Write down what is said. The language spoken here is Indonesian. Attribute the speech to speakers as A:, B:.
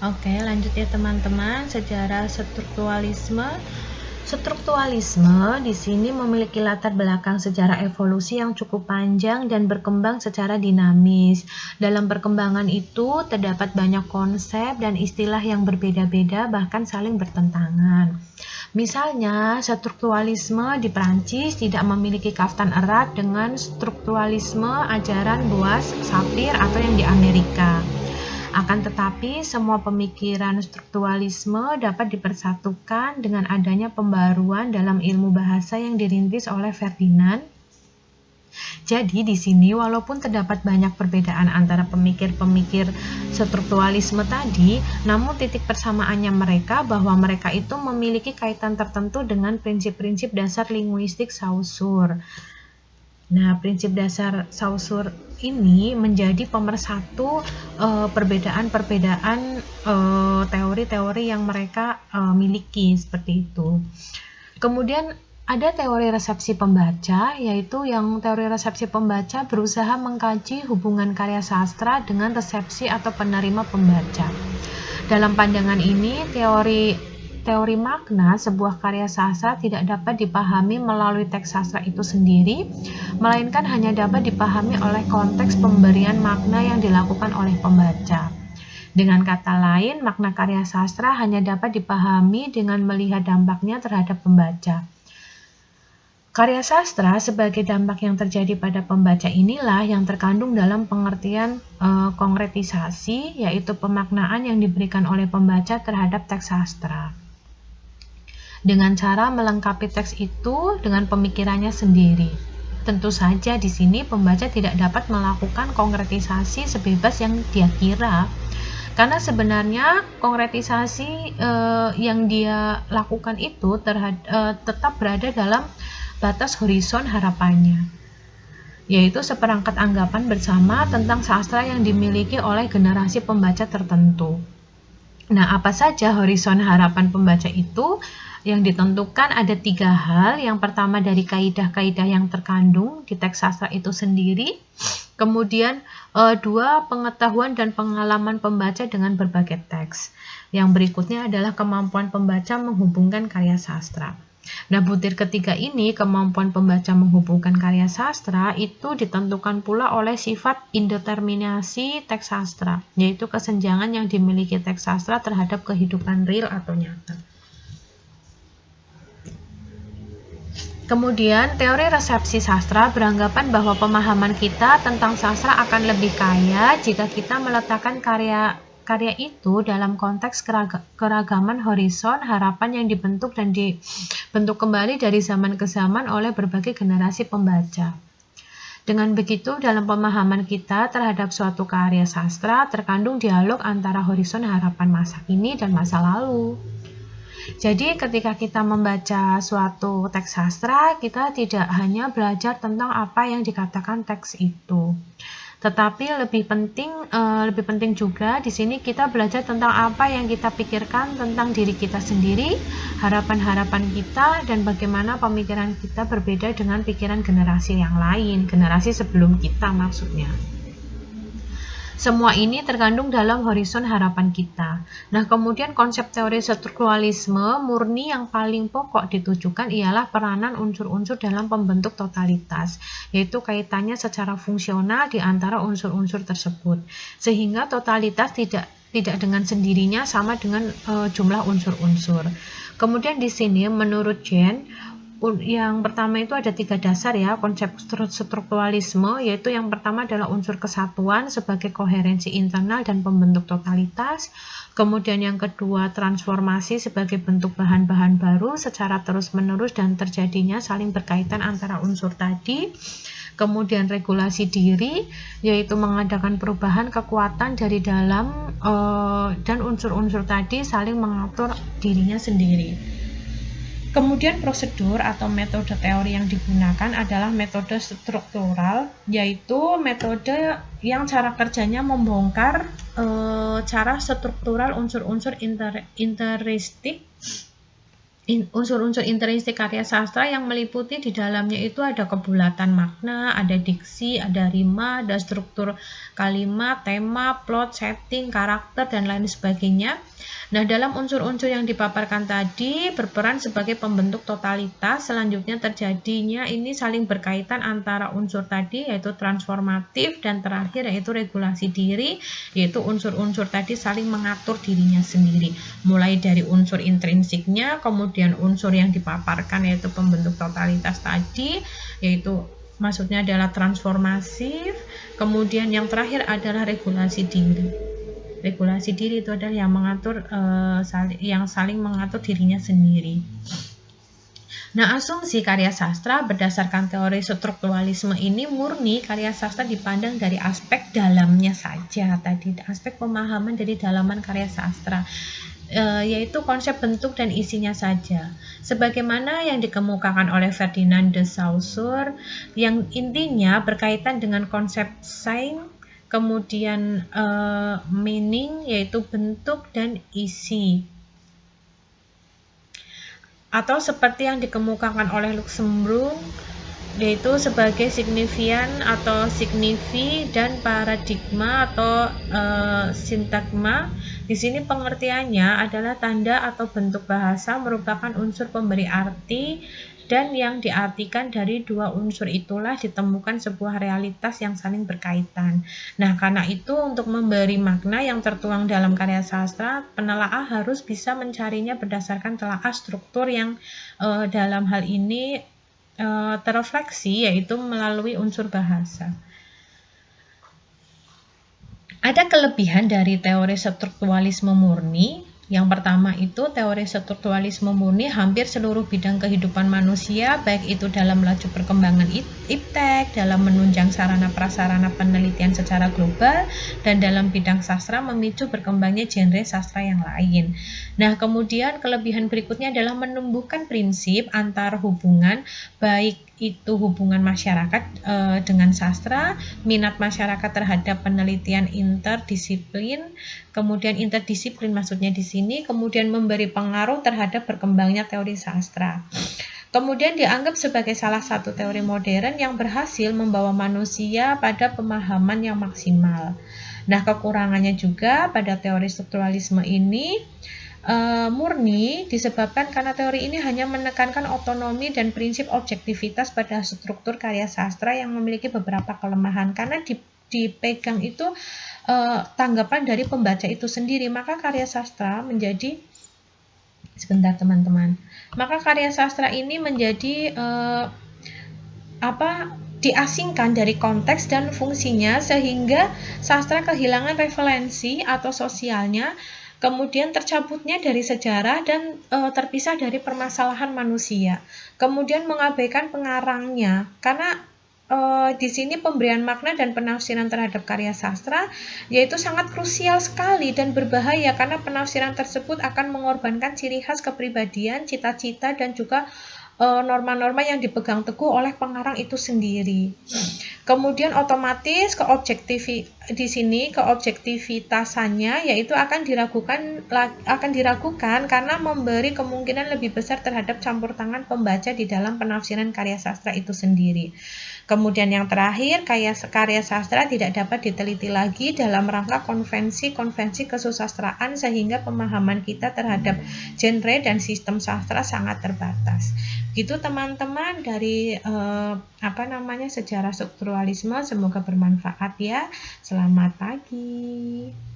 A: Oke, lanjut ya teman-teman. Sejarah strukturalisme. Strukturalisme di sini memiliki latar belakang sejarah evolusi yang cukup panjang dan berkembang secara dinamis. Dalam perkembangan itu terdapat banyak konsep dan istilah yang berbeda-beda bahkan saling bertentangan. Misalnya, strukturalisme di Prancis tidak memiliki kaftan erat dengan strukturalisme ajaran Boas Sapir atau yang di Amerika. Akan tetapi, semua pemikiran strukturalisme dapat dipersatukan dengan adanya pembaruan dalam ilmu bahasa yang dirintis oleh Ferdinand. Jadi di sini walaupun terdapat banyak perbedaan antara pemikir-pemikir strukturalisme tadi, namun titik persamaannya mereka bahwa mereka itu memiliki kaitan tertentu dengan prinsip-prinsip dasar linguistik Saussure. Nah, prinsip dasar Saussure ini menjadi pemersatu perbedaan-perbedaan teori-teori yang mereka miliki seperti itu. Kemudian ada teori resepsi pembaca, yaitu yang teori resepsi pembaca berusaha mengkaji hubungan karya sastra dengan resepsi atau penerima pembaca. Dalam pandangan ini, teori makna sebuah karya sastra tidak dapat dipahami melalui teks sastra itu sendiri, melainkan hanya dapat dipahami oleh konteks pemberian makna yang dilakukan oleh pembaca. Dengan kata lain, makna karya sastra hanya dapat dipahami dengan melihat dampaknya terhadap pembaca. Karya sastra sebagai dampak yang terjadi pada pembaca inilah yang terkandung dalam pengertian konkretisasi, yaitu pemaknaan yang diberikan oleh pembaca terhadap teks sastra. Dengan cara melengkapi teks itu dengan pemikirannya sendiri. Tentu saja di sini pembaca tidak dapat melakukan konkretisasi sebebas yang dia kira. Karena sebenarnya konkretisasi yang dia lakukan itu tetap berada dalam batas horizon harapannya, yaitu seperangkat anggapan bersama tentang sastra yang dimiliki oleh generasi pembaca tertentu. Nah, apa saja horizon harapan pembaca itu? Yang ditentukan ada 3 hal. Yang pertama dari kaidah-kaidah yang terkandung di teks sastra itu sendiri. Kemudian 2, pengetahuan dan pengalaman pembaca dengan berbagai teks. Yang berikutnya adalah kemampuan pembaca menghubungkan karya sastra. Nah, butir ketiga ini, kemampuan pembaca menghubungkan karya sastra, itu ditentukan pula oleh sifat indeterminasi teks sastra, yaitu kesenjangan yang dimiliki teks sastra terhadap kehidupan real atau nyata. Kemudian, teori resepsi sastra beranggapan bahwa pemahaman kita tentang sastra akan lebih kaya jika kita meletakkan karya itu dalam konteks keragaman horizon harapan yang dibentuk dan dibentuk kembali dari zaman ke zaman oleh berbagai generasi pembaca. Dengan begitu, dalam pemahaman kita terhadap suatu karya sastra terkandung dialog antara horizon harapan masa kini dan masa lalu. Jadi ketika kita membaca suatu teks sastra, kita tidak hanya belajar tentang apa yang dikatakan teks itu, tetapi lebih penting juga di sini kita belajar tentang apa yang kita pikirkan tentang diri kita sendiri, harapan-harapan kita, dan bagaimana pemikiran kita berbeda dengan pikiran generasi yang lain, generasi sebelum kita maksudnya. Semua ini terkandung dalam horizon harapan kita. Nah, kemudian konsep teori strukturalisme murni yang paling pokok ditujukan ialah peranan unsur-unsur dalam pembentuk totalitas, yaitu kaitannya secara fungsional di antara unsur-unsur tersebut, sehingga totalitas tidak dengan sendirinya sama dengan jumlah unsur-unsur. Kemudian di sini menurut Jen, yang pertama itu ada 3 dasar ya konsep strukturalisme, yaitu yang pertama adalah unsur kesatuan sebagai koherensi internal dan pembentuk totalitas. Kemudian yang kedua transformasi sebagai bentuk bahan-bahan baru secara terus-menerus dan terjadinya saling berkaitan antara unsur tadi. Kemudian regulasi diri, yaitu mengadakan perubahan kekuatan dari dalam dan unsur-unsur tadi saling mengatur dirinya sendiri. Kemudian prosedur atau metode teori yang digunakan adalah metode struktural, yaitu metode yang cara kerjanya membongkar cara struktural unsur-unsur interistik unsur-unsur intrinsik karya sastra yang meliputi di dalamnya itu ada kebulatan makna, ada diksi, ada rima, ada struktur kalimat, tema, plot, setting, karakter, dan lain sebagainya. Nah, dalam unsur-unsur yang dipaparkan tadi berperan sebagai pembentuk totalitas. Selanjutnya terjadinya ini saling berkaitan antara unsur tadi yaitu transformatif, dan terakhir yaitu regulasi diri, yaitu unsur-unsur tadi saling mengatur dirinya sendiri. Mulai dari unsur intrinsiknya, kemudian unsur yang dipaparkan yaitu pembentuk totalitas tadi, yaitu maksudnya adalah transformasif, kemudian yang terakhir adalah regulasi diri. Regulasi diri itu adalah yang mengatur yang saling mengatur dirinya sendiri. Nah, asumsi karya sastra berdasarkan teori strukturalisme ini murni karya sastra dipandang dari aspek dalamnya saja tadi, aspek pemahaman dari dalaman karya sastra, yaitu konsep bentuk dan isinya saja. Sebagaimana yang dikemukakan oleh Ferdinand de Saussure, yang intinya berkaitan dengan konsep sign, kemudian meaning yaitu bentuk dan isi, atau seperti yang dikemukakan oleh Luxemburg yaitu sebagai signifian atau signifi dan paradigma atau sintagma. Di sini pengertiannya adalah tanda atau bentuk bahasa merupakan unsur pemberi arti, dan yang diartikan dari dua unsur itulah ditemukan sebuah realitas yang saling berkaitan. Nah, karena itu untuk memberi makna yang tertuang dalam karya sastra, penelaah harus bisa mencarinya berdasarkan telaah struktur yang dalam hal ini terrefleksi, yaitu melalui unsur bahasa. Ada kelebihan dari teori strukturalisme murni. Yang pertama itu teori strukturalisme murni hampir seluruh bidang kehidupan manusia, baik itu dalam laju perkembangan iptek, dalam menunjang sarana prasarana penelitian secara global, dan dalam bidang sastra memicu berkembangnya genre sastra yang lain. Nah, kemudian kelebihan berikutnya adalah menumbuhkan prinsip antar hubungan, baik itu hubungan masyarakat dengan sastra, minat masyarakat terhadap penelitian interdisiplin, kemudian interdisiplin maksudnya di sini, kemudian memberi pengaruh terhadap berkembangnya teori sastra. Kemudian dianggap sebagai salah satu teori modern yang berhasil membawa manusia pada pemahaman yang maksimal. Nah, kekurangannya juga pada teori strukturalisme ini murni disebabkan karena teori ini hanya menekankan otonomi dan prinsip objektivitas pada struktur karya sastra yang memiliki beberapa kelemahan, karena dipegang itu tanggapan dari pembaca itu sendiri, maka karya sastra menjadi maka karya sastra ini menjadi diasingkan dari konteks dan fungsinya, sehingga sastra kehilangan referensi atau sosialnya, kemudian tercabutnya dari sejarah dan terpisah dari permasalahan manusia, kemudian mengabaikan pengarangnya, karena di sini pemberian makna dan penafsiran terhadap karya sastra yaitu sangat krusial sekali dan berbahaya, karena penafsiran tersebut akan mengorbankan ciri khas kepribadian, cita-cita, dan juga norma-norma yang dipegang teguh oleh pengarang itu sendiri. Kemudian otomatis di sini keobjektivitasannya yaitu akan diragukan karena memberi kemungkinan lebih besar terhadap campur tangan pembaca di dalam penafsiran karya sastra itu sendiri. Kemudian yang terakhir, karya sastra tidak dapat diteliti lagi dalam rangka konvensi-konvensi kesusastraan, sehingga pemahaman kita terhadap genre dan sistem sastra sangat terbatas. Gitu teman-teman dari sejarah strukturalisme, semoga bermanfaat ya. Selamat pagi.